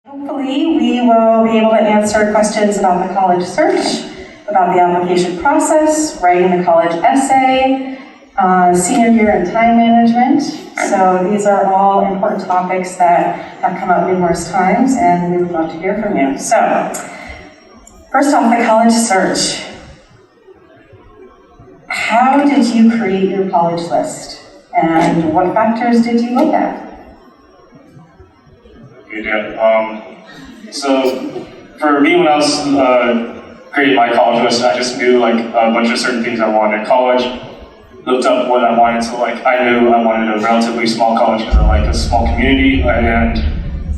Hopefully, we will be able to answer questions about the college search, about the application process, writing the college essay, senior year and time management. So these are all important topics that have come up numerous times, and we would love to hear from you. So, first off, the college search. How did you create your college list, and what factors did you look at? So for me, when I was creating my college list, I just knew like a bunch of certain things I wanted in college. Looked up what I wanted, so like I knew I wanted a relatively small college because I like a small community and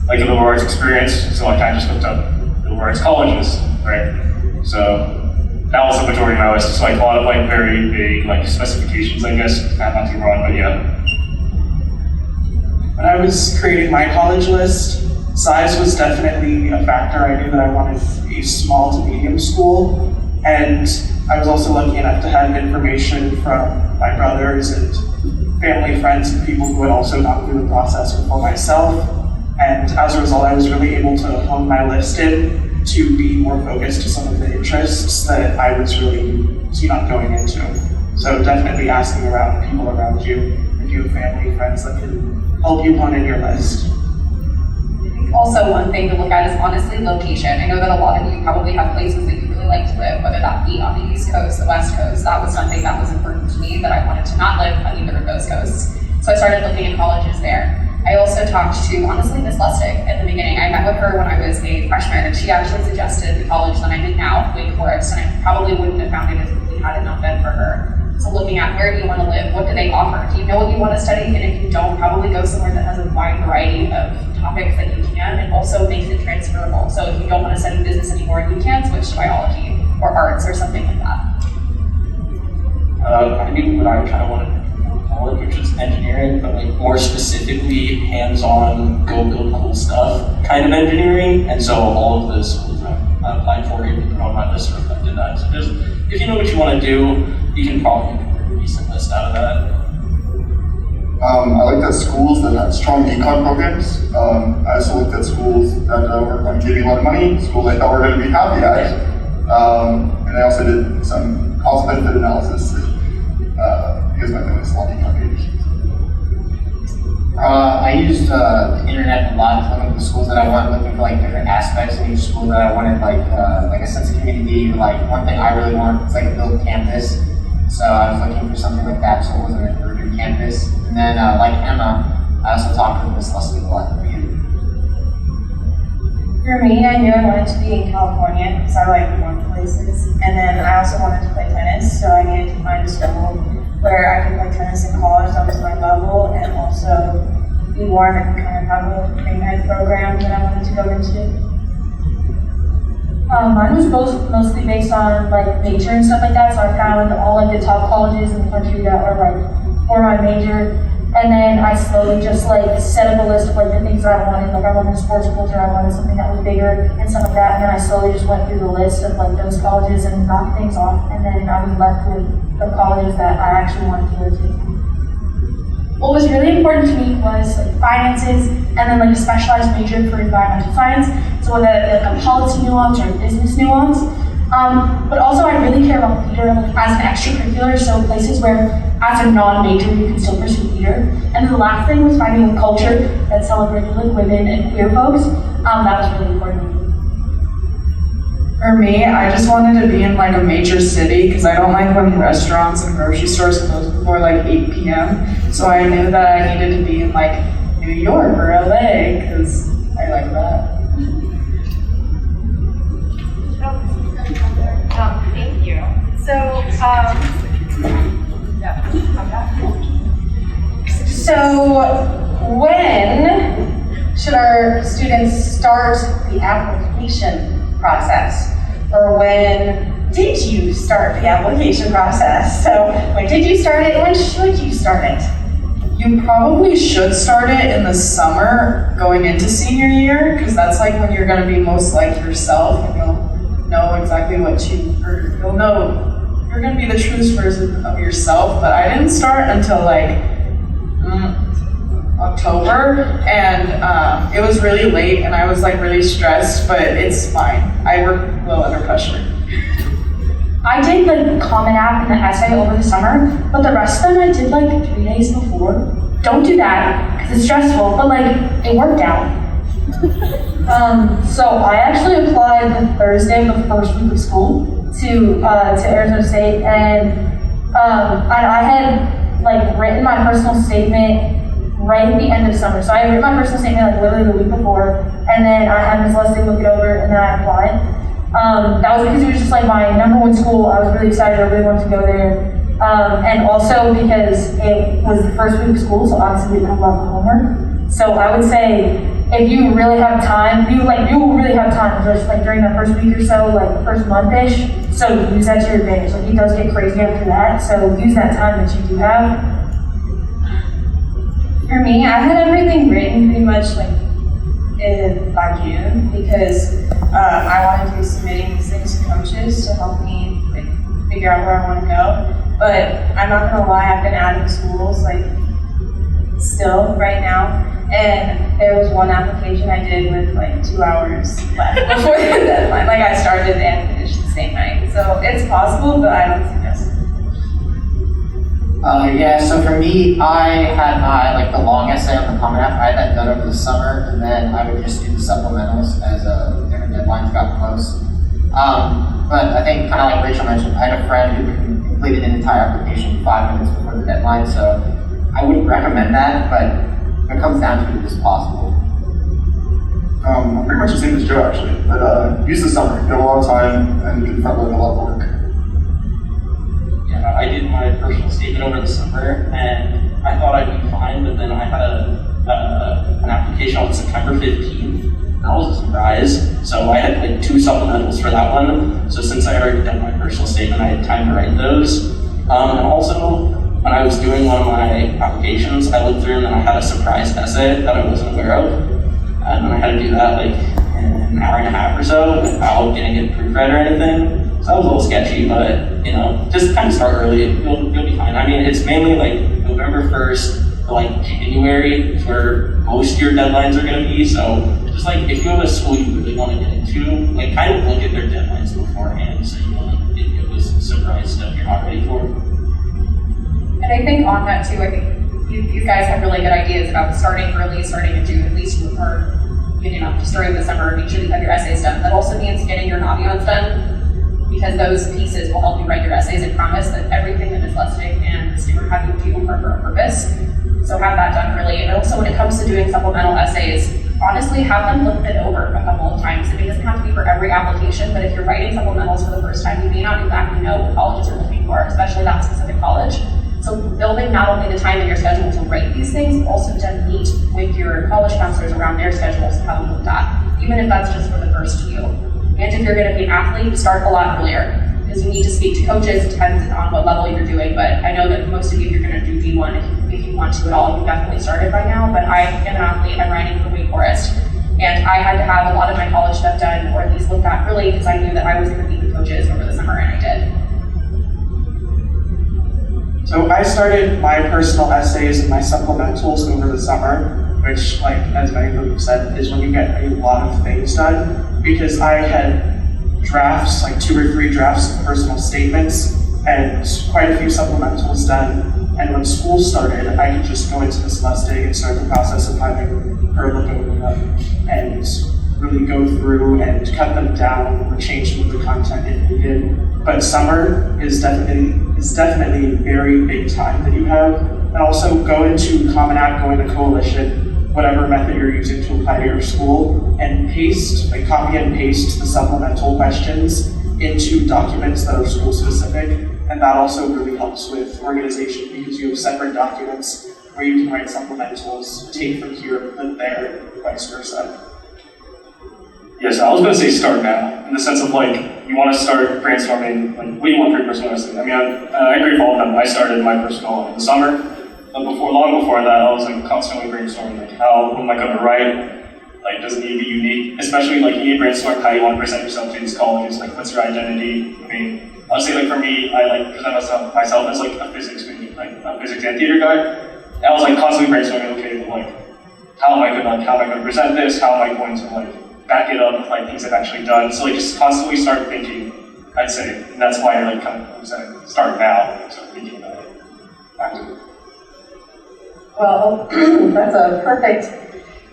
like a liberal arts experience. So I kind of just looked up liberal arts colleges, right? So that was the majority of my list. It's like a lot of like very vague like specifications, I guess. Not too broad, but yeah. When I was creating my college list, size was definitely a factor. I knew that I wanted a small to medium school, and I was also lucky enough to have information from my brothers and family, friends, and people who had also gone through the process before myself. And as a result, I was really able to hone my list in to be more focused to some of the interests that I was really keen on going into. So definitely asking around people around you, if you have family, friends that can help you hone in your list. Also, one thing to look at is honestly location. I know that a lot of you probably have places that you really like to live, whether that be on the East Coast, the West Coast. That was something that was important to me, that I wanted to not live on either of those coasts. So I started looking at colleges there. I also talked to, honestly, Miss Lustig at the beginning. I met with her when I was a freshman, and she actually suggested the college that I'm in now, Wake Forest, and I probably wouldn't have found it as easy had it not been for her. So looking at where do you want to live, what do they offer? Do you know what you want to study? And if you don't, probably go somewhere that has a wide variety of topics that you can, and also makes it transferable. So if you don't want to study business anymore, you can switch to biology or arts or something like that. I knew what I kind of wanted to do in college, which was engineering, but like more specifically hands-on, go build cool stuff kind of engineering. And so all of the schools that I applied for even put on my list reflected that. So just, if you know what you want to do, you can probably make a pretty decent list out of that. I looked at schools that had strong econ programs. I also looked at schools that were going to give me a lot of money, schools I thought were going to be happy at. And I also did some cost-benefit analysis because my family's a lot of econ majors. I used the internet a lot to look at the schools that I wanted, looking for like different aspects in each school that I wanted, like a sense of community. Like one thing I really want is like a built campus. So I was looking for something like that, so it wasn't an urban campus. And then, like Emma, I also talked with Miss Lustig a lot. For me, I knew I wanted to be in California because I like warm places. And then I also wanted to play tennis, so I needed to find a school where I could play tennis in college that was my level, and also be warm and kind of have a pre-med program that I wanted to go into. Mine was mostly based on like major and stuff like that, so I found all like the top colleges in the country that were like for my major, and then I slowly just like set up a list of like the things that I wanted. Like I wanted sports culture, I wanted something that was bigger and stuff like that, and then I slowly just went through the list of like those colleges and knocked things off, and then I was left with the colleges that I actually wanted to go to. What was really important to me was like finances, and then like a specialized major for environmental science, so whether like a policy nuance or a business nuance. But also I really care about theater like, as an extracurricular, so places where as a non-major you can still pursue theater. And the last thing was finding a culture that celebrated like women and queer folks. That was really important to me. For me, I just wanted to be in like a major city because I don't like when restaurants and grocery stores close before like 8 p.m. So I knew that I needed to be in like New York or LA because I like that. Thank you. So when should our students start the application process? Or when did you start the application process? So when did you start it, and when should you start it? You probably should start it in the summer going into senior year because that's like when you're going to be most like yourself and you'll know exactly you'll know you're going to be the truest version of yourself. But I didn't start until like October December, and it was really late, and I was like really stressed, but it's fine. I work well under pressure. I did the Common App and the essay over the summer, but the rest of them I did like 3 days before. Don't do that, because it's stressful, but like, it worked out. So I actually applied the Thursday of the first week of school to Arizona State, and I had like written my personal statement right at the end of summer. So I had written my personal statement like literally the week before, and then I had Ms. Leslie look it over, and then I applied. That was because it was just like my number one school. I was really excited. I really wanted to go there. And also because it was the first week of school, so obviously we didn't have a lot of homework. So I would say if you really have time, you will really have time just like during that first week or so, like the first month-ish. So use that to your advantage. Like it does get crazy after that. So use that time that you do have. For me, I had everything written pretty much like by June because I wanted to be submitting these things to coaches to help me like figure out where I want to go. But I'm not gonna lie, I've been out of schools like still right now. And there was one application I did with like 2 hours left before the deadline. Like I started and finished the same night. So it's possible, but I don't suggest it. Yeah, so for me, I had my, the long essay on the Common App. I had that done over the summer, and then I would just do the supplementals as different deadlines got close. But I think, kind of like Rachel mentioned, I had a friend who completed an entire application 5 minutes before the deadline, so I wouldn't recommend that, but if it comes down to it, it's possible. I'm pretty much the same as Joe, actually, but use the summer. You have a lot of time, and you can front load a lot of work. Yeah, I did my personal statement over the summer, and I thought I'd be fine, but then I had an application on September 15th. That was a surprise. So I had like 2 supplementals for that one. So since I already did my personal statement, I had time to write those. And also, when I was doing one of my applications, I looked through and then I had a surprise essay that I wasn't aware of. And I had to do that like in an hour and a half or so without getting it proofread or anything. So that was a little sketchy, but just kind of start early. You'll be fine. I mean, it's mainly like November 1st to like January is where most of your deadlines are going to be. So just like if you have a school you really want to get into, like kind of look at their deadlines beforehand so you don't get those surprise stuff you're not ready for. And I think on that too, I think these guys have really good ideas about starting early, starting in June, at least or just during the summer, make sure you have your essays done. That also means getting your navions done, because those pieces will help you write your essays. I promise that everything that is listed and the student have you do for a purpose. So have that done early. And also when it comes to doing supplemental essays, honestly, have them look it over a couple of times. It doesn't have to be for every application, but if you're writing supplementals for the first time, you may not exactly know what colleges are looking for, especially that specific college. So building not only the time in your schedule to write these things, but also to meet with your college counselors around their schedules and have them looked at, even if that's just for the first few. And if you're going to be an athlete, start a lot earlier, because you need to speak to coaches, depends on what level you're doing, but I know that most of you, if you're going to do D1, if you want to at all, you definitely started by now, but I am an athlete, I'm writing for Wake Forest, and I had to have a lot of my college stuff done, or at least looked at early, because I knew that I was going to meet with coaches over the summer, and I did. So I started my personal essays and my supplementals over the summer, which, as many of you have said, is when you get a lot of things done, because I had drafts, 2 or 3 drafts of personal statements, and quite a few supplementals done. And when school started, I could just go into this last day and start the process of having her look over them and really go through and cut them down or change some of the content if needed. But summer is definitely a very big time that you have. And also go into Common App, go into Coalition, whatever method you're using to apply to your school, and copy and paste the supplemental questions into documents that are school specific. And that also really helps with organization because you have separate documents where you can write supplementals, take from here, put there, vice versa. Yes, I was going to say start now, in the sense of you want to start brainstorming, what do you want for your personal essay? I mean, I agree with all of them. I started my personal in the summer, but long before that, I was constantly brainstorming, how am I going to write? Does it need to be unique? Especially you need to brainstorm how you want to present yourself to these colleges, what's your identity? I mean, I'll say for me, I present myself as a physics major, a physics and theater guy. And I was constantly brainstorming, okay, but how am I going to present this? How am I going to like back it up with like things I've actually done? So like just constantly start thinking, I'd say, and that's why I like kind of start now and start thinking about it. After. Well, that's a perfect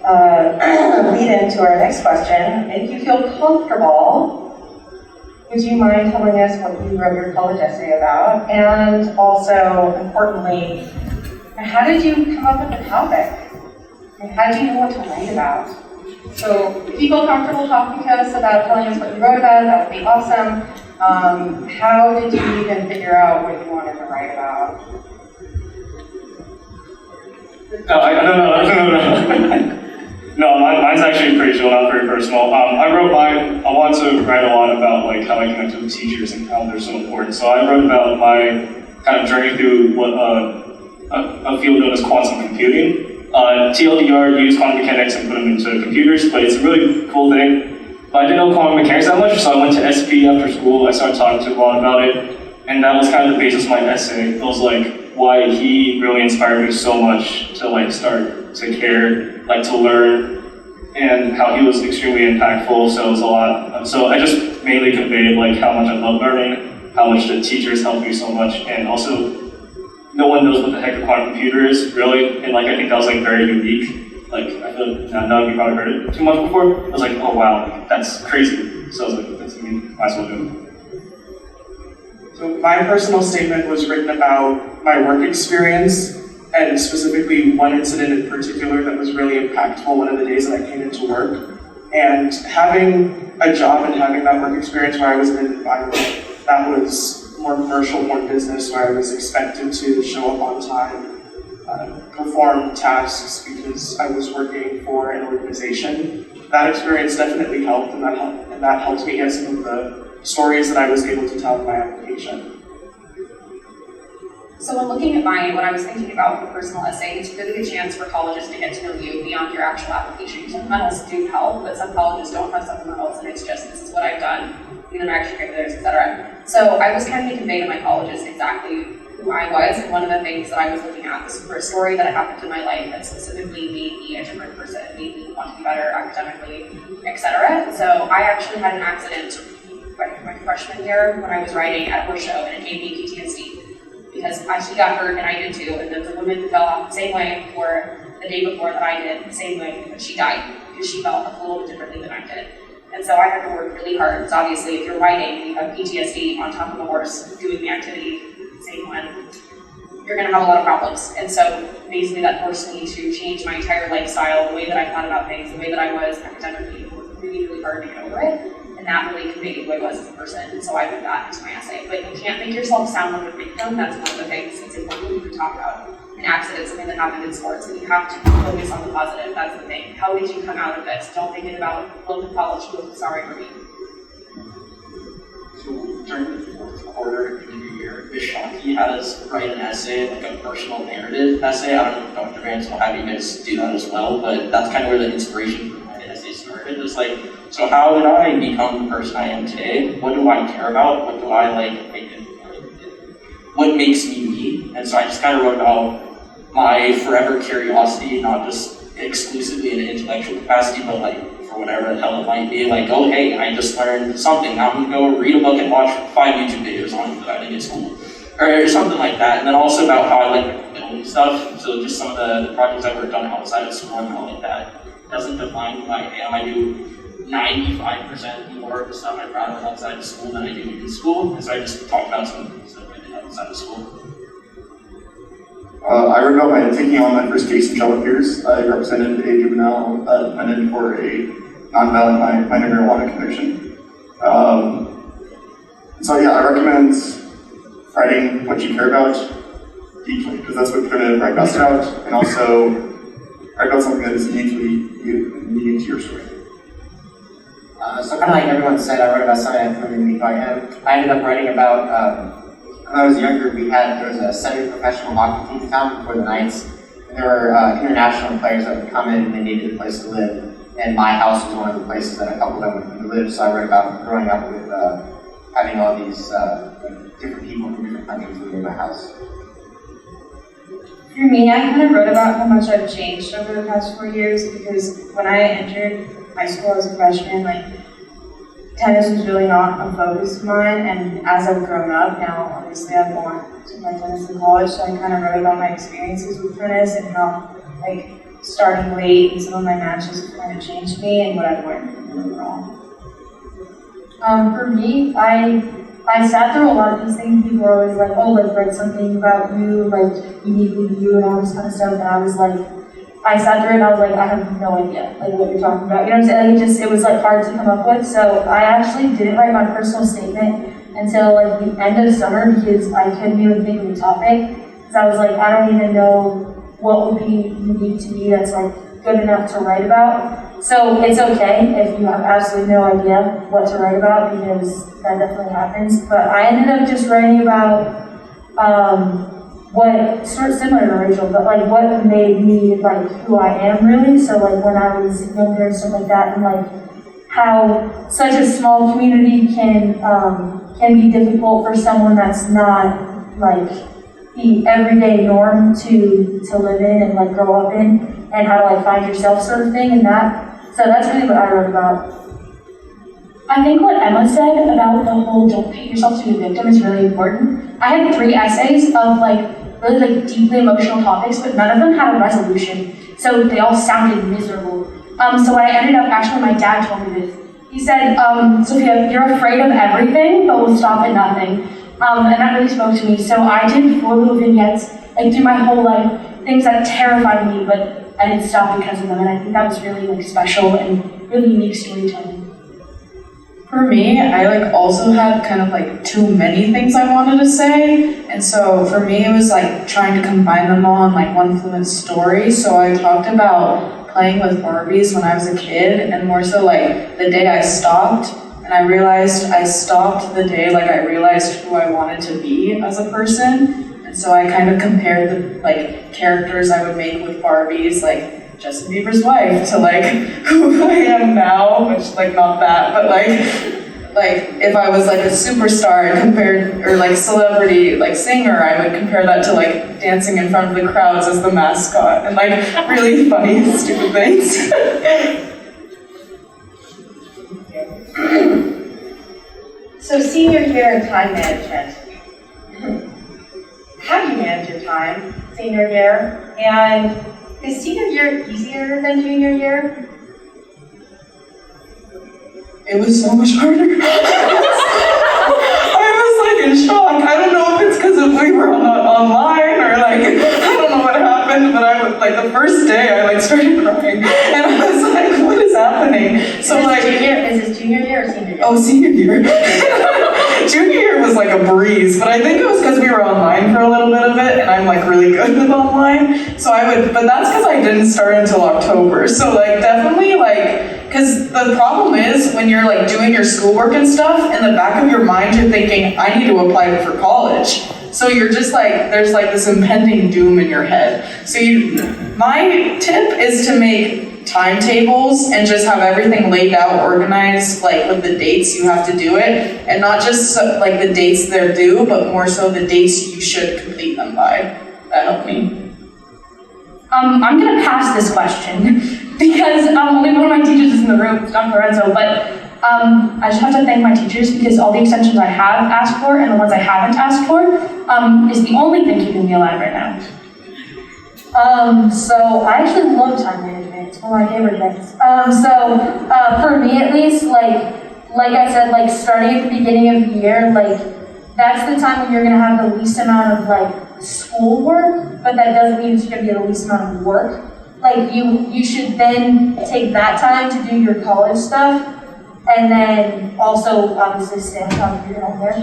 lead into our next question. If you feel comfortable, would you mind telling us what you wrote your college essay about? And also, importantly, how did you come up with the topic? And how did you know what to write about? So if you feel comfortable talking to us about telling us what you wrote about, that would be awesome. How did you even figure out what you wanted to write about? No, mine's actually pretty chill, not very personal. I wrote mine, I wanted to write a lot about like how I connect with teachers and how they're so important. So I wrote about my kind of journey through what a field known as quantum computing. TLDR used quantum mechanics and put them into computers, but it's a really cool thing. But I didn't know quantum mechanics that much, so I went to SP after school. I started talking to Ron about it, and that was kind of the basis of my essay. It was like why he really inspired me so much to like start to care, like to learn, and how he was extremely impactful. So it was a lot. So I just mainly conveyed like how much I love learning, how much the teachers helped me so much, and also no one knows what the heck a quantum computer is really, and like I think that was like very unique. Like I feel like none of you probably heard it too much before. I was like, oh wow, that's crazy. So I was like, that's me. Might as well do it. So my personal statement was written about my work experience, and specifically one incident in particular that was really impactful one of the days that I came into work. And having a job and having that work experience where I was in an environment that was more commercial, more business, where I was expected to show up on time, perform tasks because I was working for an organization. That experience definitely helped, and that helped me get some of the stories that I was able to tell in my application. So when looking at mine, what I was thinking about for personal essay, it's a really good chance for colleges to get to know you beyond your actual application. Supplementals do help, but some colleges don't have supplementals, and it's just, this is what I've done, these are my extracurriculars, etc. So I was trying to convey to my colleges exactly who I was, and one of the things that I was looking at was for a story that happened in my life that specifically made me a different person, made me want to be better academically, etc. So I actually had an accident my freshman year when I was writing at a horse show, and it gave me PTSD. Because she got hurt and I did too, and there's a woman who fell off the same way the day before that I did, the same way, but she died because she fell off a little bit differently than I did. And so I had to work really hard, because obviously if you're writing and you have PTSD on top of a horse doing the activity, same one, you're gonna have a lot of problems. And so basically that forced me to change my entire lifestyle, the way that I thought about things, the way that I was academically, really, really hard to get over it. And that really conveyed who I was as a person, and so I put that into my essay. But you can't make yourself sound like a victim. That's one of the things that's important to talk about. An accident, something that happened in sports, and you have to focus on the positive. That's the thing. How did you come out of this? Don't think about going to college, feel sorry for me. So during the fourth quarter of junior year, Vishanti had us write an essay, like a personal narrative essay. I don't know if Dr. Vance will have you guys do that as well, but that's kind of where the inspiration for my essay started. It was like, so how did I become the person I am today? What do I care about? What do I like? What makes me me? And so I just kind of wrote about my forever curiosity, not just exclusively in an intellectual capacity, but like for whatever the hell it might be. Like, oh hey, I just learned something. Now I'm gonna go read a book and watch 5 YouTube videos on it that I think is cool. Or something like that. And then also about how I like building stuff. So just some of the projects I worked on outside of school and how like that doesn't define who I am. I do 95% more of the stuff I'm proud of outside of school than I do in school, and so I just talked about some of the stuff I did outside of school. I wrote about my taking on my first case in child peers. I represented a juvenile defendant for a nonviolent minor marijuana conviction. So yeah, I recommend writing what you care about deeply, because that's what you're going to write best about, and also write about something that is uniquely you and unique to your story. So kind of like everyone said, I wrote about something that really unique I am. I ended up writing about, when I was younger, there was a semi-professional hockey team in town before the Knights, and there were international players that would come in and they needed a place to live, and my house was one of the places that a couple of them would live, so I wrote about growing up with having all these different people from different countries living in my house. For me, I kind of wrote about how much I've changed over the past 4 years because when I entered high school as a freshman, like, tennis was really not a focus of mine, and as I've grown up, now obviously I've gone to play tennis in college, so I kind of wrote about my experiences with tennis and how, like, starting late and some of my matches have kind of changed me and what I've learned overall. For me, I sat through a lot of these things. People were always like, oh, like, write something about you, like, uniquely you and all this kind of stuff. And I was like, I sat through it and I was like, I have no idea, like, what you're talking about. You know what I'm saying? Like, it was, like, hard to come up with. So I actually didn't write my personal statement until, like, the end of summer because I couldn't even think of a topic. Because I was like, I don't even know what would be unique to me that's, like, good enough to write about. So it's okay if you have absolutely no idea what to write about because that definitely happens. But I ended up just writing about what, sort of similar to Rachel, but like what made me like who I am really. So like when I was younger and stuff like that, and like how such a small community can be difficult for someone that's not like the everyday norm to live in and like grow up in, and how to like find yourself sort of thing, and that. So that's really what I wrote about. I think what Emma said about the whole don't paint yourself to be a victim is really important. I had 3 essays of like really like deeply emotional topics, but none of them had a resolution. So they all sounded miserable. So what I ended up, actually my dad told me this. He said, Sophia, you're afraid of everything, but will stop at nothing. And that really spoke to me. So I did 4 little vignettes, like through my whole life, things that terrified me, but I didn't stop because of them. And I think that was really like special and really unique storytelling. For me, I like also had kind of like too many things I wanted to say, and so for me it was like trying to combine them all in like one fluent story. So I talked about playing with Barbies when I was a kid, and more so like the day I stopped, and I realized I stopped the day like I realized who I wanted to be as a person, and so I kind of compared the like characters I would make with Barbies, like Justin Bieber's wife, to like who I am now, which like not that, but like if I was like a superstar and compared, or like celebrity, like singer, I would compare that to like dancing in front of the crowds as the mascot, and like really funny, stupid things. So senior year and time management. How do you manage your time senior year? And is senior year easier than junior year? It was so much harder. I was like in shock. I don't know if it's because we were online or like, I don't know what happened, but I was like the first day I like started crying and I was like, what is happening? So is this junior year or senior year? Oh, senior year. Junior year was like a breeze, but I think it was because we were online for a little bit of it, and I'm like really good with online. So but that's because I didn't start until October. So like definitely like, because the problem is when you're like doing your schoolwork and stuff, in the back of your mind you're thinking, I need to apply for college. So you're just like, there's like this impending doom in your head. So my tip is to make timetables and just have everything laid out, organized, like with the dates you have to do it, and not just like the dates they're due, but more so the dates you should complete them by. That helped me. I'm gonna pass this question because only one of my teachers is in the room, it's Dr. Lorenzo, but I just have to thank my teachers because all the extensions I have asked for and the ones I haven't asked for is the only thing keeping me alive right now. So I actually love time management. It's one of my favorite things. For me at least, like I said, like starting at the beginning of the year, like that's the time when you're gonna have the least amount of like school work, but that doesn't mean it's gonna be the least amount of work. Like you should then take that time to do your college stuff, and then also obviously stay on top of your homework.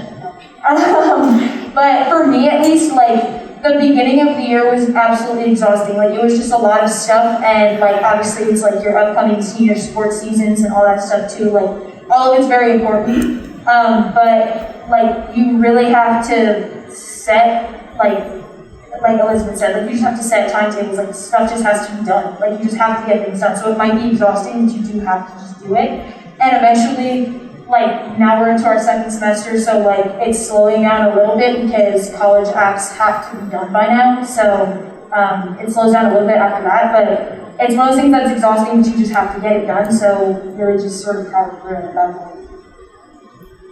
But for me at least, like the beginning of the year was absolutely exhausting. Like it was just a lot of stuff, and like obviously it's like your upcoming senior sports seasons and all that stuff too. Like all of it's very important. But like you really have to set like Elizabeth said, like you just have to set timetables. Like stuff just has to be done. Like you just have to get things done. So it might be exhausting, but you do have to just do it. And eventually, like now we're into our second semester, so like it's slowing down a little bit because college apps have to be done by now. So it slows down a little bit after that, but it's one of those things that's exhausting because you just have to get it done, so really just sort of power through it at that point.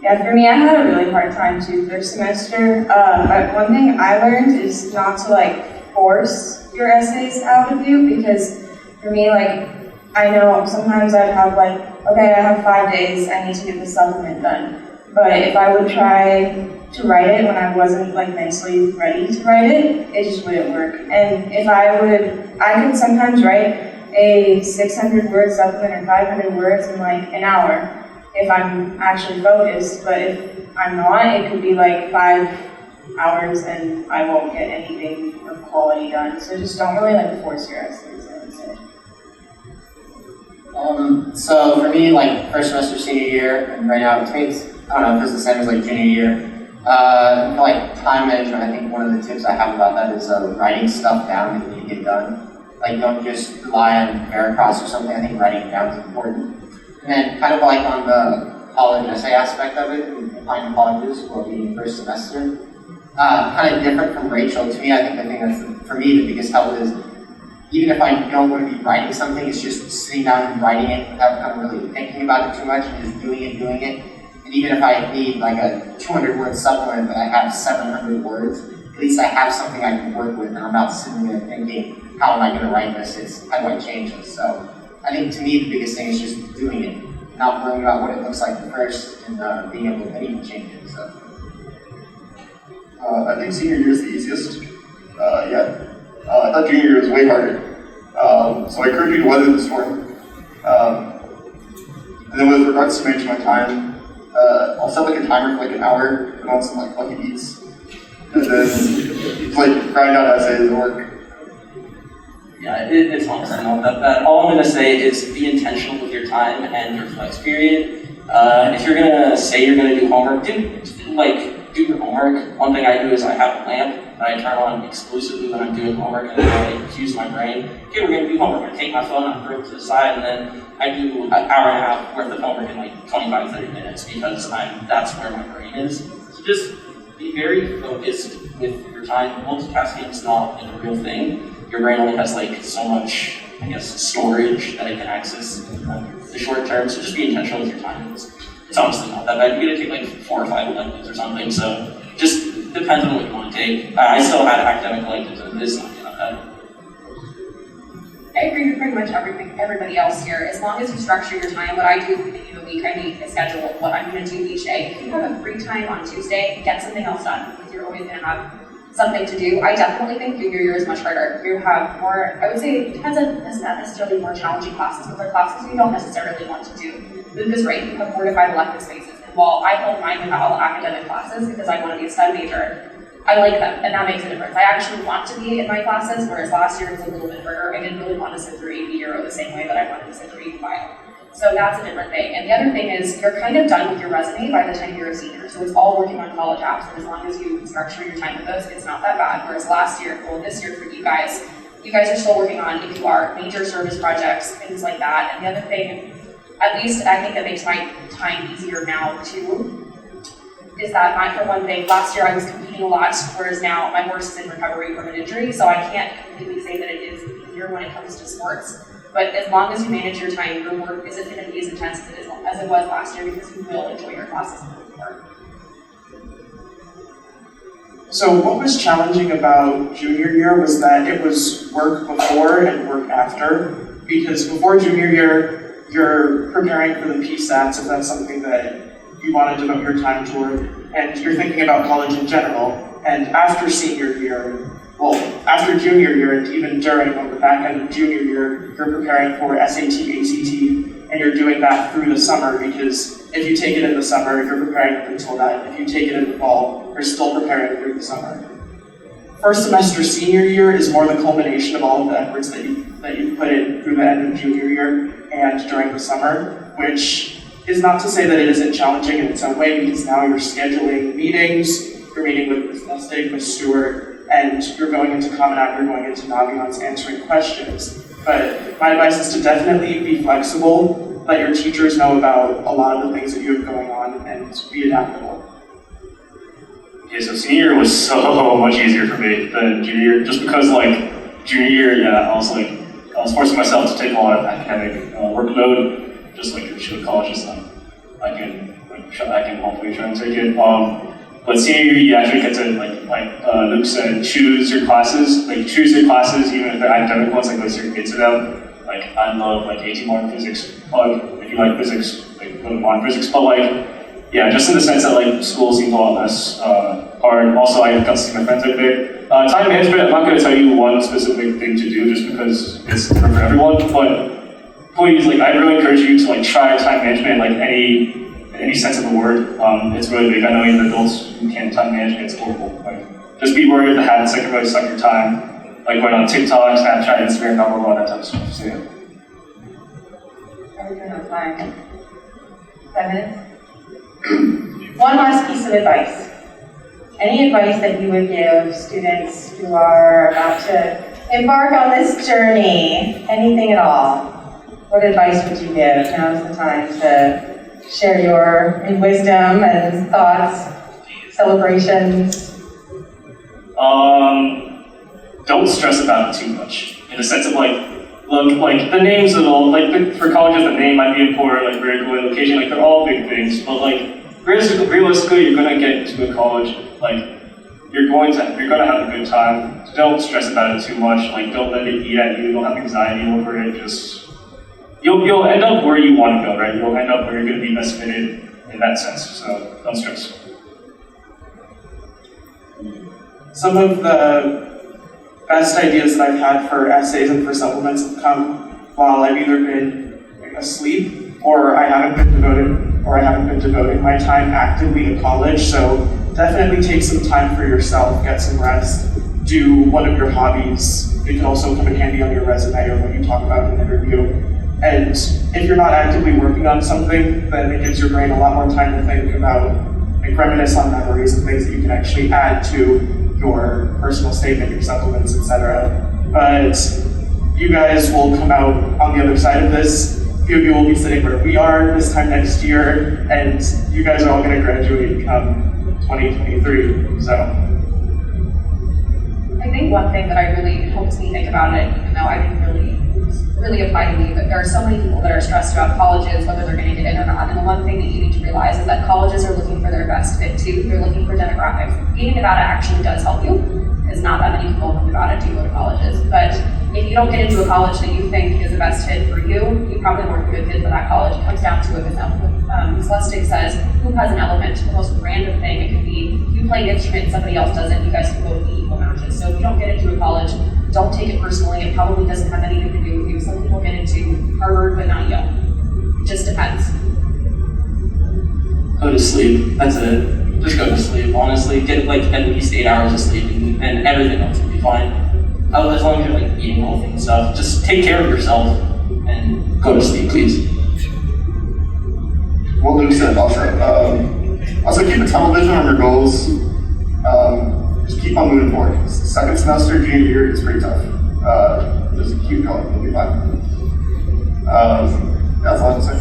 Yeah, for me, I had a really hard time too first semester. But one thing I learned is not to like force your essays out of you, because for me, like, I know sometimes I'd have like, okay, I have 5 days, I need to get the supplement done. But if I would try to write it when I wasn't like mentally ready to write it, it just wouldn't work. And if I could sometimes write a 600 word supplement or 500 words in like an hour if I'm actually focused, but if I'm not, it could be like 5 hours and I won't get anything of quality done. So just don't really like force your essays, I would say. So for me, like first semester senior year, and right now, I don't know if it's the same as like junior year. For like time management, I think one of the tips I have about that is writing stuff down that you need to get done. Like don't just rely on Veracross or something. I think writing it down is important. And then kind of like on the college essay aspect of it, applying to colleges or being first semester, kind of different from Rachel. To me, I think the thing that's, for me, the biggest help is, even if I don't want to be writing something, it's just sitting down and writing it without kind of really thinking about it too much and just doing it. And even if I need like a 200 word supplement but I have 700 words, at least I have something I can work with and I'm not sitting there thinking, how am I going to write this? How do I change this? So I think to me the biggest thing is just doing it, not worrying about what it looks like at first and being able to even change it. So. I think senior year is the easiest. I thought junior year was way harder. So I encourage you to weather the storm. And then with regards to managing my time, I'll set like a timer for like an hour, put on some like lucky beats, and then like grind out essays and work. Yeah, it's honestly not that bad. All I'm going to say is be intentional with your time and your flex period. If you're going to say you're going to do homework, do your homework. One thing I do is I have a lamp that I turn on exclusively when I'm doing homework, and then I use my brain. Okay, we're going to do homework. I'm going to take my phone and throw it to the side, and then I do an hour and a half worth of homework in like 25, 30 minutes because that's where my brain is. So just be very focused with your time. Multitasking is not a real thing. Your brain only has like so much, I guess, storage that it can access in the short term. So just be intentional with your time. It's honestly not that bad. You're gonna take like 4 or 5 electives or something. So just depends on what you want to take. I still had academic electives, and it's not that bad. I agree with pretty much everybody else here. As long as you structure your time, what I do at the beginning of the week, I make a schedule of what I'm going to do each day. If you have a free time on Tuesday, get something else done, because you're always going to have something to do. I definitely think junior year is much harder. You have more, I would say, it depends on, it's not necessarily more challenging classes, but they're classes you don't necessarily want to do. Luke is right, you have 4 to 5 elective spaces. And while I hold mine with all academic classes because I want to be a STEM major, I like them, and that makes a difference. I actually want to be in my classes, whereas last year it was a little bit harder. I didn't really want to sit through AP Euro the same way that I wanted to sit through AP Bio. So that's a different thing. And the other thing is, you're kind of done with your resume by the time you're a senior. So it's all working on college apps, and as long as you structure your time with those, it's not that bad. Whereas this year for you guys are still working on, if you are, major service projects, things like that. And the other thing, at least I think that makes my time easier now too, is that for one thing, last year I was competing a lot, whereas now my horse is in recovery from an injury, so I can't completely say that it is easier when it comes to sports. But as long as you manage your time, your work isn't going to be as intense as it was last year, because you will enjoy your classes more. So what was challenging about junior year was that it was work before and work after, because before junior year, you're preparing for the PSATs, if that's something that you want to devote your time toward, and you're thinking about college in general. And after senior year, after junior year, and even during, on the back end of junior year, you're preparing for SAT, ACT, and you're doing that through the summer, because if you take it in the summer, you're preparing up until that. If you take it in the fall, you're still preparing through the summer. First semester senior year is more the culmination of all of the efforts that you've put in through the end of junior year and during the summer, which is not to say that it isn't challenging in its own way, because now you're scheduling meetings, you're meeting with Ms. Lustig, with Stewart, and you're going into Common App, you're going into Naviance answering questions. But my advice is to definitely be flexible, let your teachers know about a lot of the things that you have going on, and be adaptable. Okay, so senior year was so much easier for me than junior year, just because like junior year, yeah, I was forcing myself to take a lot of academic workload, just like your should college is like, I can hopefully try and take it. But senior year, you actually get to, like Luke said, choose your classes, even if they're academic ones, like let's say your kids are them. Like, I love like 18 modern physics, if you like physics, like go to modern physics, but like, yeah, just in the sense that like school seems a lot less hard. Also, I got to see my friends every day. Time management, I'm not going to tell you one specific thing to do just because it's different for everyone, but please, like, I really encourage you to like try time management in like any sense of the word. It's really big. I know even adults who can't time management, it's horrible. Like, just be worried of the habits that can really suck your time. Like going on TikTok, Snapchat, Instagram, blah, all that type of stuff. So, yeah. Are we doing on time? 5 minutes? One last piece of advice. Any advice that you would give students who are about to embark on this journey? Anything at all? What advice would you give? Now's the time to share your wisdom and thoughts, celebrations. Don't stress about it too much. In the sense of like, look, like the names of all, like for colleges, the name might be important, like where you go in location, like they're all big things. But like realistically, you're gonna get into a college, like you're gonna have a good time. So don't stress about it too much. Like don't let it eat at you. Don't have anxiety over it. Just you'll end up where you want to go, right? You'll end up where you're gonna be best fitted in that sense. So don't stress. Some of the best ideas that I've had for essays and for supplements have come while I've either been asleep or I haven't been devoting my time actively to college. So definitely take some time for yourself, get some rest, do one of your hobbies. It can also come in handy on your resume or when you talk about an interview. And if you're not actively working on something, then it gives your brain a lot more time to think about and reminisce on memories and things that you can actually add to your personal statement, your supplements, etc. But you guys will come out on the other side of this. A few of you will be sitting where we are this time next year, and you guys are all going to graduate come 2023. So I think one thing that I really helps me think about it, even though I didn't really apply to me, but there are so many people that are stressed about colleges, whether they're going to get in or not. And the one thing that you need to realize is that colleges are looking for their best fit too. They're looking for demographics. Being in Nevada actually does help you, because not that many people from Nevada do go to colleges. But if you don't get into a college that you think is the best fit for you, you probably weren't a good fit for that college. It comes down to it. Celestic says, who has an element? The most random thing. It could be you play an instrument, somebody else doesn't. You guys can both be equal matches. So if you don't get into a college, don't take it personally. It probably doesn't have anything to do with you. Some people get into Harvard, but not Yale. It just depends. Go to sleep. That's it. Just go to sleep. Honestly, get like at least 8 hours of sleep, and everything else will be fine. As long as you're like eating healthy and stuff, just take care of yourself and go to sleep, please. What Luke said also keep a tunnel vision on your goals. Just keep on moving forward. Second semester, junior year, it's pretty tough. Just keep going, you'll be fine. That's all I can say.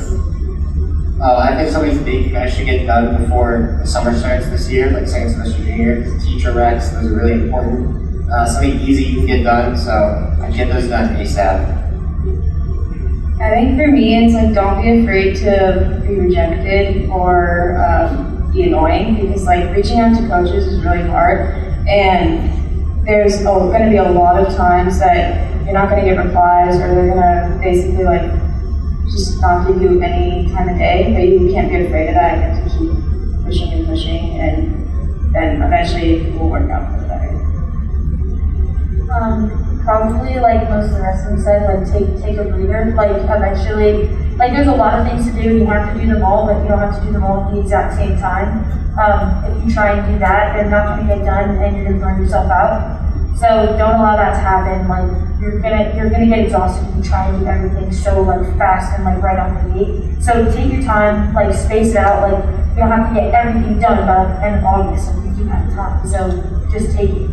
I think something big you guys should get done before the summer starts this year, like second semester, junior year. Teacher recs, those are really important. Something easy you can get done, so I get those done ASAP. I think for me, it's like don't be afraid to be rejected or be annoying, because like reaching out to coaches is really hard, and there's going to be a lot of times that you're not going to get replies, or they're going to basically like just not give you any time of day. But you can't be afraid of that. You have to keep pushing and pushing, and then eventually it will work out for the better. Probably like most of the rest of them said, like take a breather. Like eventually, like there's a lot of things to do. You have to do them all, but you don't have to do them all at the exact same time. If you try and do that, they're not going to get done, and you're going to burn yourself out. So don't allow that to happen. Like you're gonna get exhausted if you try and do everything so like fast and like right off the gate. So take your time, like space it out. Like you don't have to get everything done by the end of August. Like you do have time. So just take it.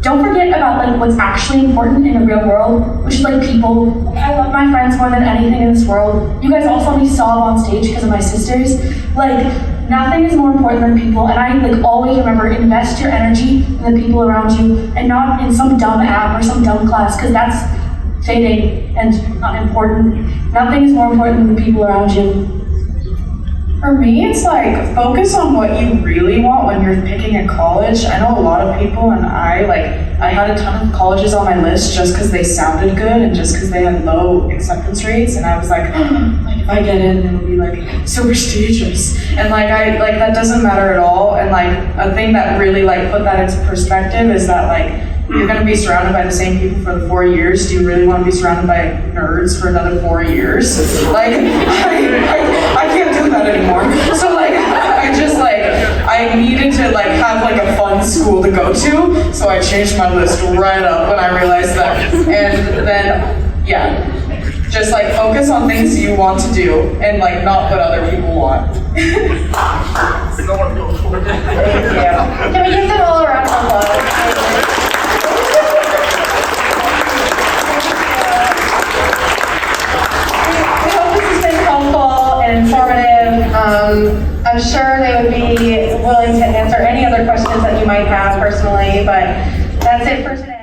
Don't forget about like what's actually important in the real world, which is like people. I love my friends more than anything in this world. You guys all saw me sob on stage because of my sisters. Like nothing is more important than people, and I like always remember, invest your energy in the people around you and not in some dumb app or some dumb class, because that's fading and unimportant. Nothing is more important than the people around you. For me, it's like focus on what you really want when you're picking a college. I know a lot of people, and I had a ton of colleges on my list just because they sounded good and just because they had low acceptance rates, and I was like, if I get in, it'll be like so prestigious, and that doesn't matter at all. And like a thing that really like put that into perspective is that like you're going to be surrounded by the same people for the 4 years. Do you really want to be surrounded by nerds for another 4 years? Like, I can't do that anymore. So like, I needed to like have like a fun school to go to. So I changed my list right up when I realized that. And then, yeah, just like focus on things you want to do and like not what other people want. Thank you. Can we give them all a round of applause? Informative. I'm sure they would be willing to answer any other questions that you might have personally, but that's it for today.